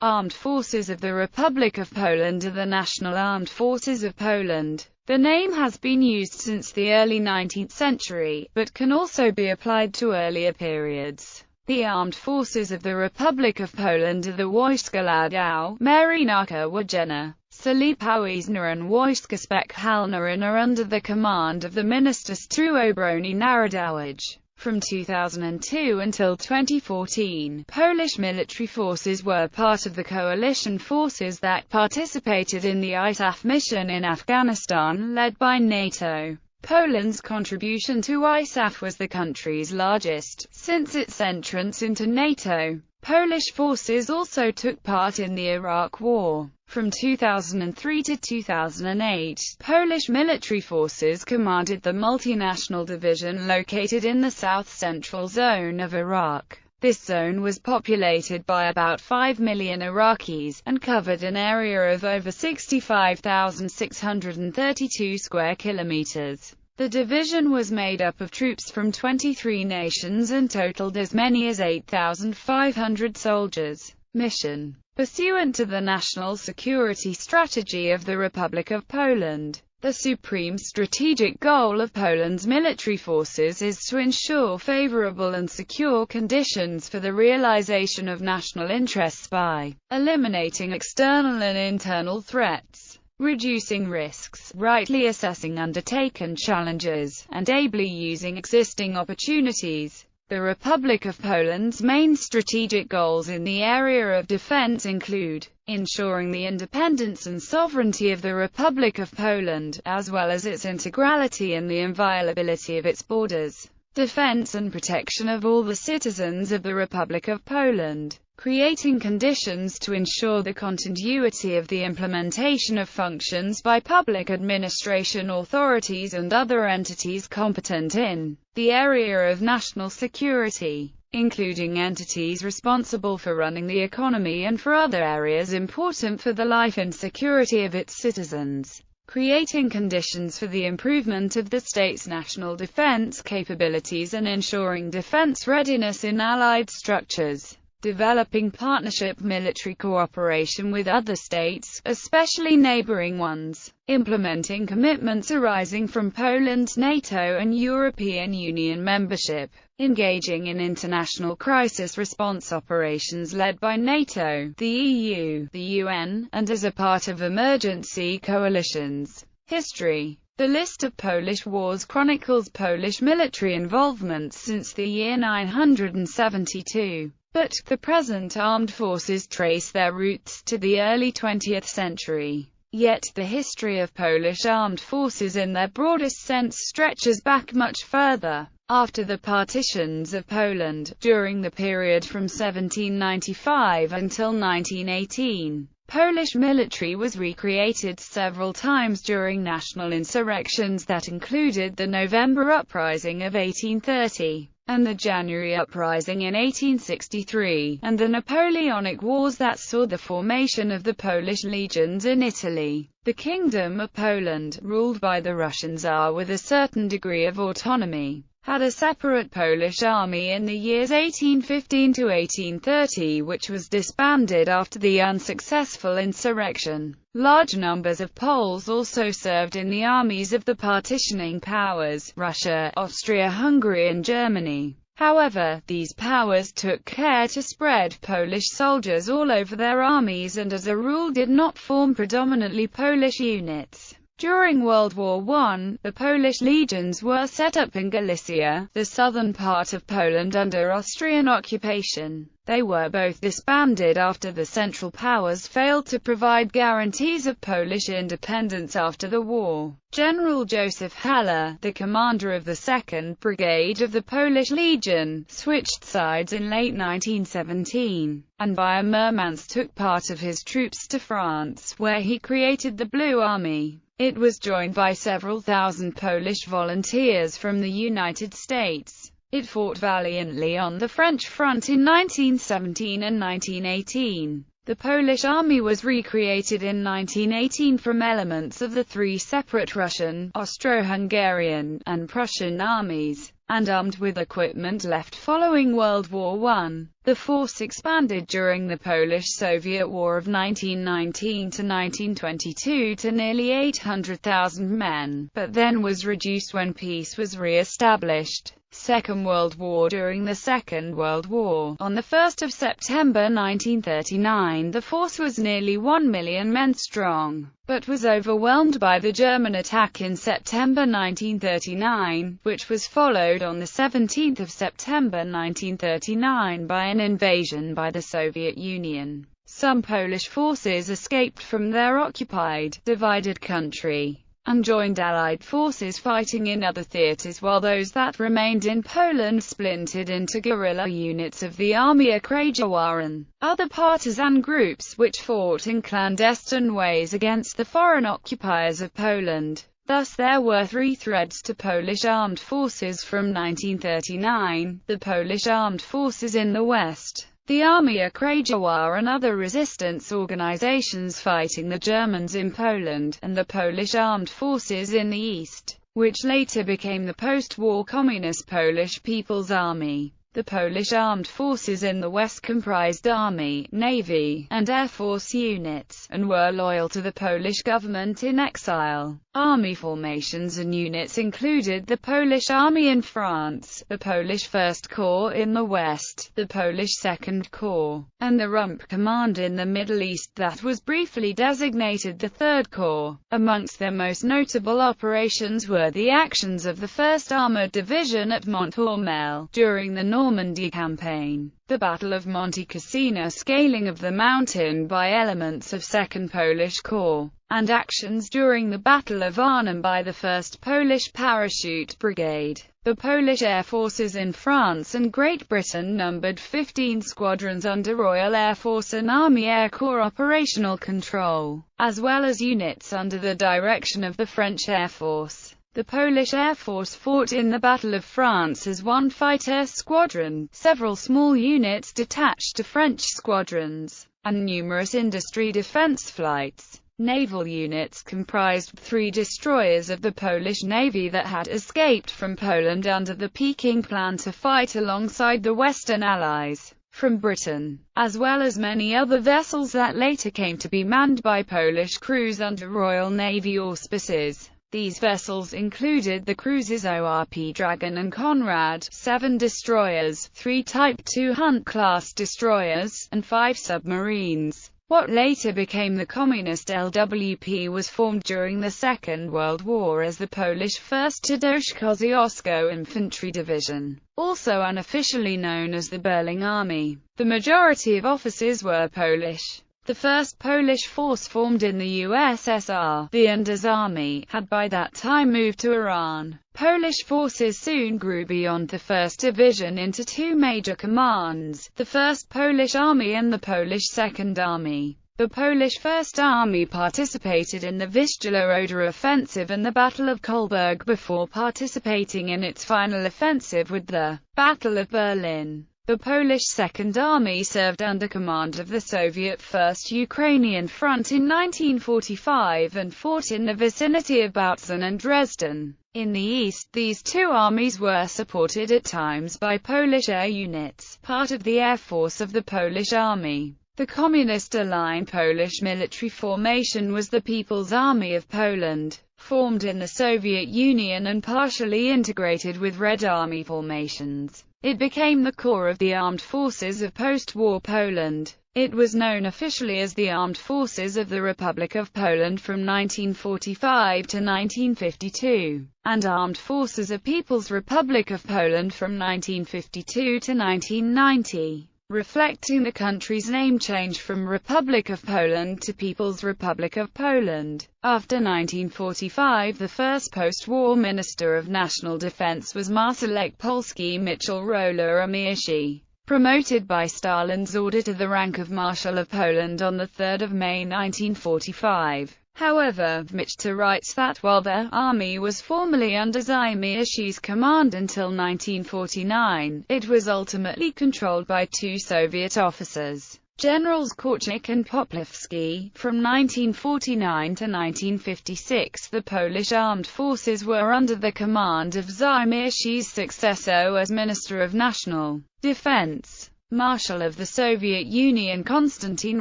Armed Forces of the Republic of Poland are the National Armed Forces of Poland. The name has been used since the early 19th century, but can also be applied to earlier periods. The Armed Forces of the Republic of Poland are the Wojska Ludowe, Marynarka Wojenna, Solipowiezna and Wojska Specjalne and are under the command of the Ministerstwo Obrony Narodowej. From 2002 until 2014, Polish military forces were part of the coalition forces that participated in the ISAF mission in Afghanistan, led by NATO. Poland's contribution to ISAF was the country's largest since its entrance into NATO. Polish forces also took part in the Iraq War. From 2003 to 2008, Polish military forces commanded the multinational division located in the south-central zone of Iraq. This zone was populated by about 5 million Iraqis, and covered an area of over 65,632 square kilometers. The division was made up of troops from 23 nations and totaled as many as 8,500 soldiers. Mission. Pursuant to the national security strategy of the Republic of Poland, the supreme strategic goal of Poland's military forces is to ensure favorable and secure conditions for the realization of national interests by eliminating external and internal threats, reducing risks, rightly assessing undertaken challenges, and ably using existing opportunities. The Republic of Poland's main strategic goals in the area of defense include ensuring the independence and sovereignty of the Republic of Poland, as well as its integrality and the inviolability of its borders, defense and protection of all the citizens of the Republic of Poland, creating conditions to ensure the continuity of the implementation of functions by public administration authorities and other entities competent in the area of national security, including entities responsible for running the economy and for other areas important for the life and security of its citizens, creating conditions for the improvement of the state's national defense capabilities and ensuring defense readiness in allied structures, developing partnership military cooperation with other states, especially neighboring ones, implementing commitments arising from Poland's NATO and European Union membership, engaging in international crisis response operations led by NATO, the EU, the UN, and as a part of emergency coalitions. History. The list of Polish wars chronicles Polish military involvement since the year 972. But the present armed forces trace their roots to the early 20th century. Yet the history of Polish armed forces in their broadest sense stretches back much further. After the partitions of Poland, during the period from 1795 until 1918, Polish military was recreated several times during national insurrections that included the November Uprising of 1830. And the January Uprising in 1863, and the Napoleonic Wars that saw the formation of the Polish legions in Italy. The Kingdom of Poland, ruled by the Russian Tsar with a certain degree of autonomy, had a separate Polish army in the years 1815 to 1830 which was disbanded after the unsuccessful insurrection. Large numbers of Poles also served in the armies of the partitioning powers, Russia, Austria-Hungary and Germany. However, these powers took care to spread Polish soldiers all over their armies and as a rule did not form predominantly Polish units. During World War I, the Polish legions were set up in Galicia, the southern part of Poland under Austrian occupation. They were both disbanded after the Central Powers failed to provide guarantees of Polish independence after the war. General Joseph Heller, the commander of the 2nd Brigade of the Polish Legion, switched sides in late 1917, and via Murmansk took part of his troops to France, where he created the Blue Army. It was joined by several thousand Polish volunteers from the United States. It fought valiantly on the French front in 1917 and 1918. The Polish army was recreated in 1918 from elements of the three separate Russian, Austro-Hungarian, and Prussian armies, and armed with equipment left following World War I. The force expanded during the Polish-Soviet War of 1919 to 1922 to nearly 800,000 men, but then was reduced when peace was re-established. Second World War. During the Second World War, on 1 September 1939, the force was nearly 1 million men strong, but was overwhelmed by the German attack in September 1939, which was followed on 17 September 1939 by an invasion by the Soviet Union. Some Polish forces escaped from their occupied, divided country, and joined Allied forces fighting in other theaters, while those that remained in Poland splintered into guerrilla units of the Armia Krajowa and other partisan groups, which fought in clandestine ways against the foreign occupiers of Poland. Thus there were three threads to Polish armed forces from 1939: the Polish armed forces in the West, the Armia Krajowa and other resistance organizations fighting the Germans in Poland, and the Polish armed forces in the East, which later became the post-war Communist Polish People's Army. The Polish armed forces in the West comprised Army, Navy, and Air Force units, and were loyal to the Polish government in exile. Army formations and units included the Polish Army in France, the Polish First Corps in the West, the Polish Second Corps, and the Rump Command in the Middle East that was briefly designated the Third Corps. Amongst their most notable operations were the actions of the 1st Armoured Division at Mont-Ormel during the Normandy Campaign, the Battle of Monte Cassino, scaling of the mountain by elements of 2nd Polish Corps, and actions during the Battle of Arnhem by the 1st Polish Parachute Brigade. The Polish air forces in France and Great Britain numbered 15 squadrons under Royal Air Force and Army Air Corps operational control, as well as units under the direction of the French Air Force. The Polish Air Force fought in the Battle of France as one fighter squadron, several small units detached to French squadrons, and numerous industry defense flights. Naval units comprised 3 destroyers of the Polish Navy that had escaped from Poland under the Peking Plan to fight alongside the Western Allies from Britain, as well as many other vessels that later came to be manned by Polish crews under Royal Navy auspices. These vessels included the cruisers ORP Dragon and Conrad, 7 destroyers, 3 Type II Hunt-class destroyers, and 5 submarines. What later became the Communist LWP was formed during the Second World War as the Polish 1st Tadeusz Kosciuszko Infantry Division, also unofficially known as the Berling Army. The majority of officers were Polish. The first Polish force formed in the USSR, the Anders Army, had by that time moved to Iran. Polish forces soon grew beyond the 1st Division into 2 major commands, the 1st Polish Army and the Polish 2nd Army. The Polish First Army participated in the Vistula-Oder offensive and the Battle of Kolberg before participating in its final offensive with the Battle of Berlin. The Polish Second Army served under command of the Soviet First Ukrainian Front in 1945 and fought in the vicinity of Bautzen and Dresden. In the east, these 2 armies were supported at times by Polish air units, part of the Air Force of the Polish Army. The Communist-aligned Polish military formation was the People's Army of Poland, formed in the Soviet Union and partially integrated with Red Army formations. It became the core of the armed forces of post-war Poland. It was known officially as the Armed Forces of the Republic of Poland from 1945 to 1952, and Armed Forces of People's Republic of Poland from 1952 to 1990. Reflecting the country's name change from Republic of Poland to People's Republic of Poland. After 1945, the first post-war Minister of National Defense was Marszałek Polski Michał Rola-Mierzy, promoted by Stalin's order to the rank of Marshal of Poland on 3 May 1945. However, Michał writes that while the army was formally under Mierzy's command until 1949, it was ultimately controlled by 2 Soviet officers, Generals Korczak and Poplawski. From 1949 to 1956, the Polish armed forces were under the command of Przemysł's successor as Minister of National Defense. Marshal of the Soviet Union Konstantin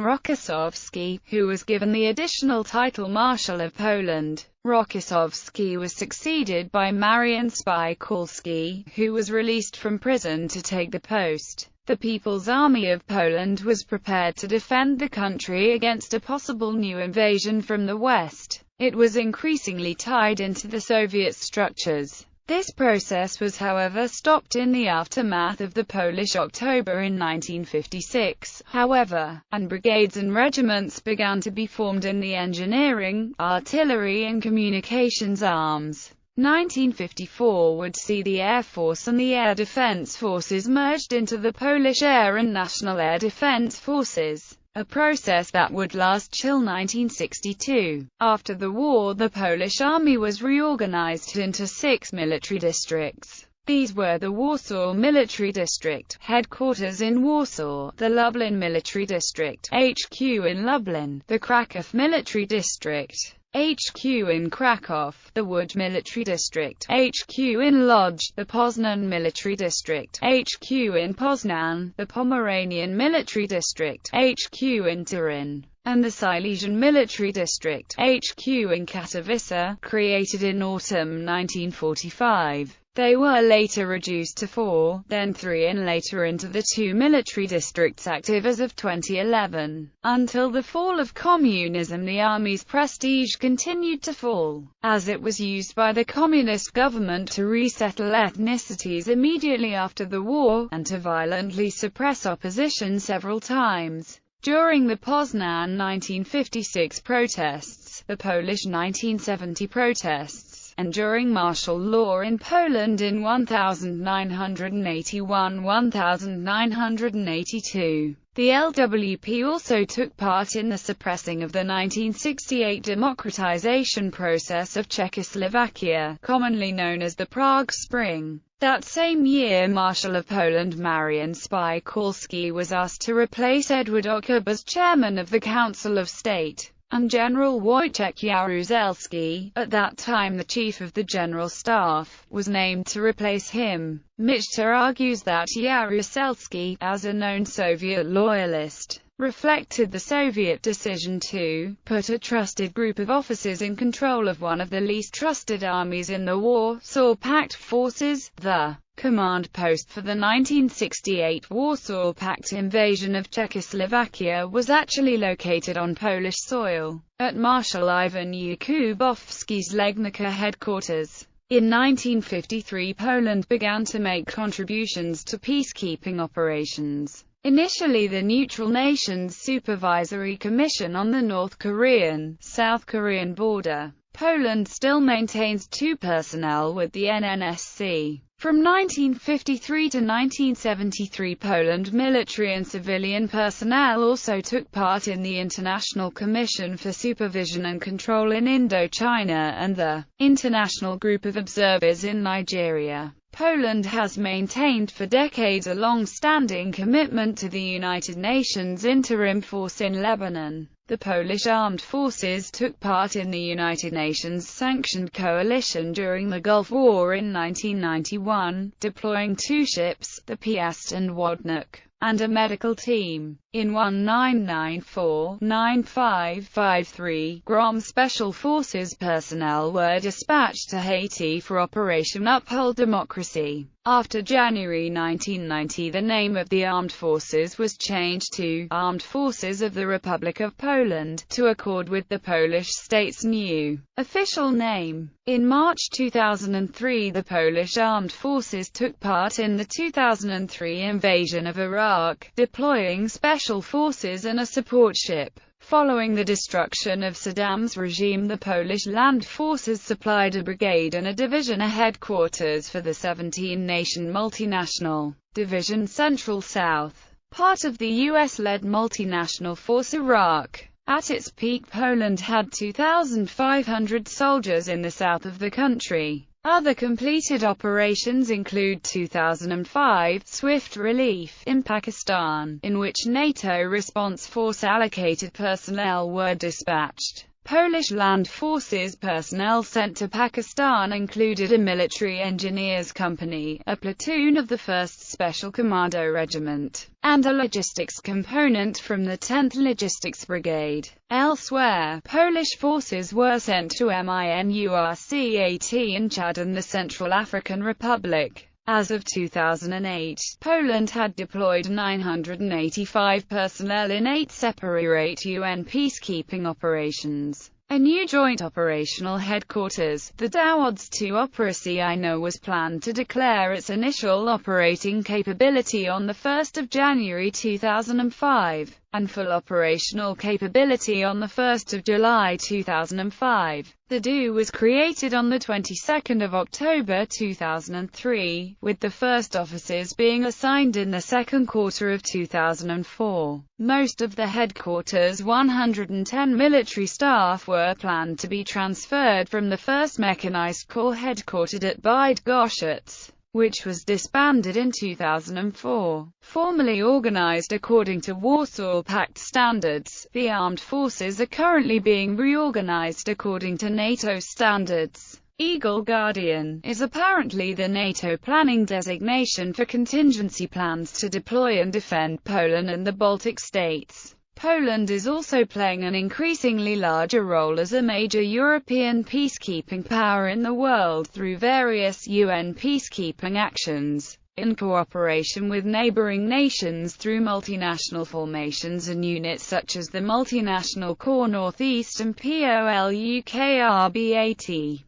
Rokossowski, who was given the additional title Marshal of Poland. Rokossowski was succeeded by Marian Spykalski, who was released from prison to take the post. The People's Army of Poland was prepared to defend the country against a possible new invasion from the West. It was increasingly tied into the Soviet structures. This process was however stopped in the aftermath of the Polish October in 1956, however, and brigades and regiments began to be formed in the engineering, artillery and communications arms. 1954 would see the Air Force and the Air Defense Forces merged into the Polish Air and National Air Defense Forces, a process that would last till 1962. After the war, the Polish army was reorganized into 6 military districts. These were the Warsaw Military District, headquarters in Warsaw, the Lublin Military District, HQ in Lublin, the Kraków Military District, HQ in Kraków, the Łódź Military District, HQ in Lodz, the Poznan Military District, HQ in Poznan, the Pomeranian Military District, HQ in Turin, and the Silesian Military District, HQ in Katowice, created in autumn 1945. They were later reduced to 4, then 3 and later into the 2 military districts active as of 2011. Until the fall of communism, the army's prestige continued to fall, as it was used by the communist government to resettle ethnicities immediately after the war, and to violently suppress opposition several times. During the Poznan 1956 protests, the Polish 1970 protests, and during martial law in Poland in 1981–1982. The LWP also took part in the suppressing of the 1968 democratization process of Czechoslovakia, commonly known as the Prague Spring. That same year, Marshal of Poland Marian Spykalski was asked to replace Edward Ockup as chairman of the Council of State, and General Wojciech Jaruzelski, at that time the chief of the General Staff, was named to replace him. Michta argues that Jaruzelski, as a known Soviet loyalist, reflected the Soviet decision to put a trusted group of officers in control of one of the least trusted armies in the Warsaw Pact forces. The command post for the 1968 Warsaw Pact invasion of Czechoslovakia was actually located on Polish soil, at Marshal Ivan Jakubowski's Legnica headquarters. In 1953, Poland began to make contributions to peacekeeping operations. Initially the Neutral Nations Supervisory Commission on the North Korean-South Korean border. Poland still maintains 2 personnel with the NNSC. From 1953 to 1973, Poland military and civilian personnel also took part in the International Commission for Supervision and Control in Indochina and the International Group of Observers in Nigeria. Poland has maintained for decades a long-standing commitment to the United Nations Interim Force in Lebanon. The Polish armed forces took part in the United Nations-sanctioned coalition during the Gulf War in 1991, deploying 2 ships, the Piast and Wodnik, and a medical team. In 1994–9553, GROM Special Forces personnel were dispatched to Haiti for Operation Uphold Democracy. After January 1990, the name of the armed forces was changed to Armed Forces of the Republic of Poland, to accord with the Polish state's new official name. In March 2003, the Polish armed forces took part in the 2003 invasion of Iraq, deploying special forces and a support ship. Following the destruction of Saddam's regime, the Polish land forces supplied a brigade and a division a headquarters for the 17-nation multinational Division Central South, part of the US-led multinational force Iraq. At its peak, Poland had 2,500 soldiers in the south of the country. Other completed operations include 2005 Swift Relief in Pakistan, in which NATO Response Force allocated personnel were dispatched. Polish Land Forces personnel sent to Pakistan included a military engineers company, a platoon of the 1st Special Commando Regiment, and a logistics component from the 10th Logistics Brigade. Elsewhere, Polish forces were sent to MINURCAT in Chad and the Central African Republic. As of 2008, Poland had deployed 985 personnel in 8 separate UN peacekeeping operations. A new joint operational headquarters, the Dowód II Operacyjne, was planned to declare its initial operating capability on 1 January 2005, and full operational capability on 1 July 2005. The DO was created on the 22nd of October 2003, with the first officers being assigned in the second quarter of 2004. Most of the headquarters' 110 military staff were planned to be transferred from the 1st Mechanized Corps headquartered at Bydgoszcz, which was disbanded in 2004. Formally organized according to Warsaw Pact standards, the armed forces are currently being reorganized according to NATO standards. Eagle Guardian is apparently the NATO planning designation for contingency plans to deploy and defend Poland and the Baltic states. Poland is also playing an increasingly larger role as a major European peacekeeping power in the world through various UN peacekeeping actions, in cooperation with neighboring nations through multinational formations and units such as the Multinational Corps Northeast and POLUKRBAT.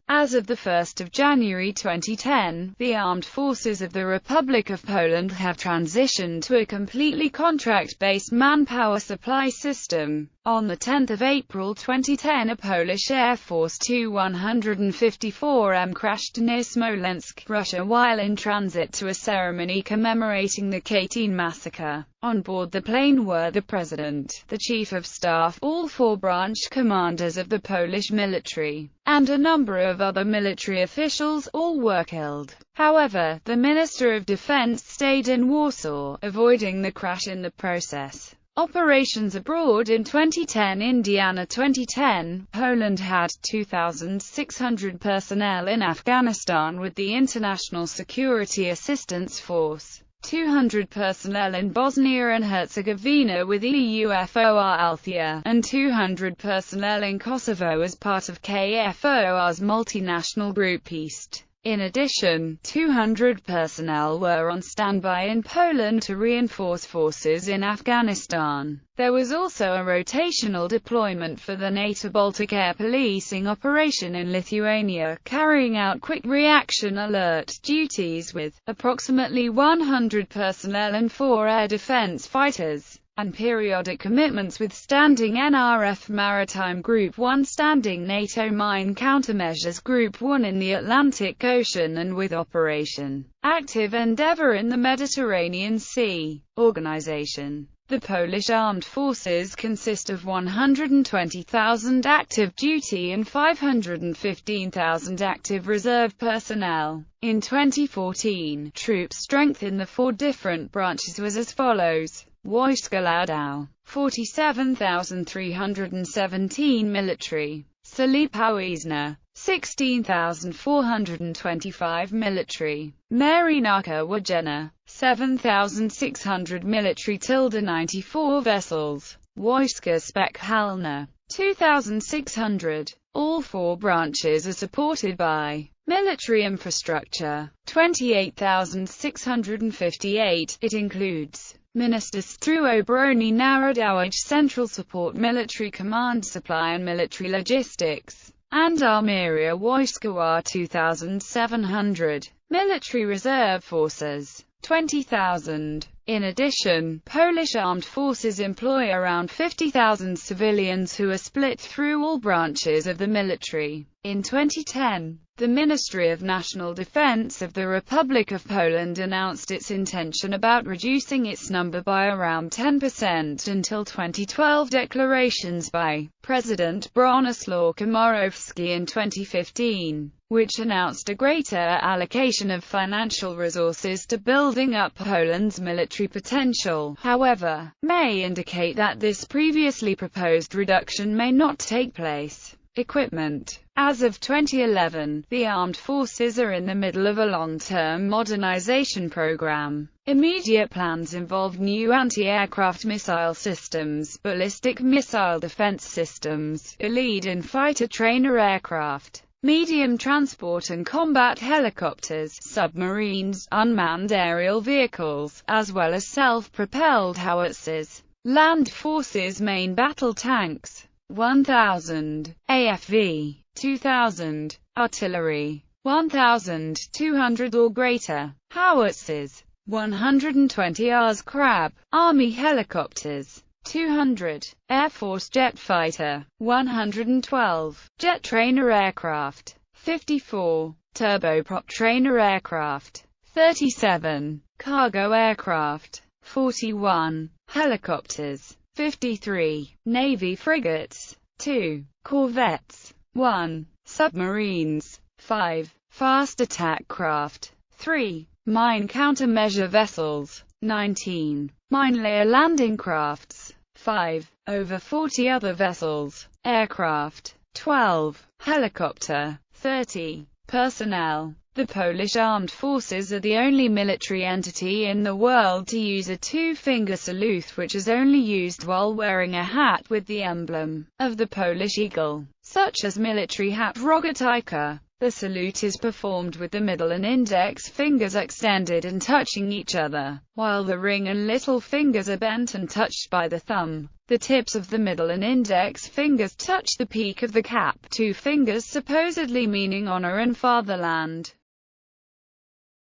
As of 1 January 2010, the armed forces of the Republic of Poland have transitioned to a completely contract-based manpower supply system. On 10 April 2010, a Polish Air Force Tu-154M crashed near Smolensk, Russia while in transit to a ceremony commemorating the Katyn massacre. On board the plane were the President, the Chief of Staff, all 4 branch commanders of the Polish military, and a number of other military officials. All were killed. However, the Minister of Defense stayed in Warsaw, avoiding the crash in the process. Operations abroad in 2010. Indiana 2010, Poland had 2,600 personnel in Afghanistan with the International Security Assistance Force, 200 personnel in Bosnia and Herzegovina with EUFOR Althea, and 200 personnel in Kosovo as part of KFOR's multinational group East. In addition, 200 personnel were on standby in Poland to reinforce forces in Afghanistan. There was also a rotational deployment for the NATO Baltic Air Policing operation in Lithuania, carrying out quick reaction alert duties with approximately 100 personnel and 4 air defense fighters, and periodic commitments with Standing NRF Maritime Group 1, Standing NATO Mine Countermeasures Group 1 in the Atlantic Ocean, and with Operation Active Endeavour in the Mediterranean Sea. Organization. The Polish armed forces consist of 120,000 active duty and 515,000 active reserve personnel. In 2014, troop strength in the 4 different branches was as follows: Wojska Ludowe, 47,317 military; Solipowiezna, 16,425 military; Marynarka Wojenna, 7,600 military – 94 vessels; Wojska Specjalne, 2,600. All 4 branches are supported by military infrastructure, 28,658. It includes Ministerstwo Obrony Narodowej, Central Support, Military Command Supply and Military Logistics, and Armia Wojskowa 2,700. Military Reserve Forces, 20,000. In addition, Polish armed forces employ around 50,000 civilians who are split through all branches of the military. In 2010, The Ministry of National Defense of the Republic of Poland announced its intention about reducing its number by around 10% until 2012. Declarations by President Bronislaw Komorowski in 2015, which announced a greater allocation of financial resources to building up Poland's military potential, however, may indicate that this previously proposed reduction may not take place. Equipment. As of 2011, the armed forces are in the middle of a long-term modernization program. Immediate plans involve new anti-aircraft missile systems, ballistic missile defense systems, a lead in fighter trainer aircraft, medium transport and combat helicopters, submarines, unmanned aerial vehicles, as well as self-propelled howitzers. Land forces main battle tanks. 1,000. AFV. 2,000. Artillery. 1,200 or greater. Howitzers. 120 Rs. Crab. Army helicopters. 200. Air Force jet fighter. 112. Jet trainer aircraft. 54. Turboprop trainer aircraft. 37. Cargo aircraft. 41. Helicopters. 53. Navy frigates. 2. Corvettes. 1. Submarines. 5. Fast attack craft. 3. Mine countermeasure vessels. 19. Mine layer landing crafts. 5. Over 40 other vessels. Aircraft. 12. Helicopter. 30. Personnel. The Polish Armed Forces are the only military entity in the world to use a two-finger salute, which is only used while wearing a hat with the emblem of the Polish eagle, such as military hat rogatyka. The salute is performed with the middle and index fingers extended and touching each other, while the ring and little fingers are bent and touched by the thumb. The tips of the middle and index fingers touch the peak of the cap, two fingers supposedly meaning honor and fatherland.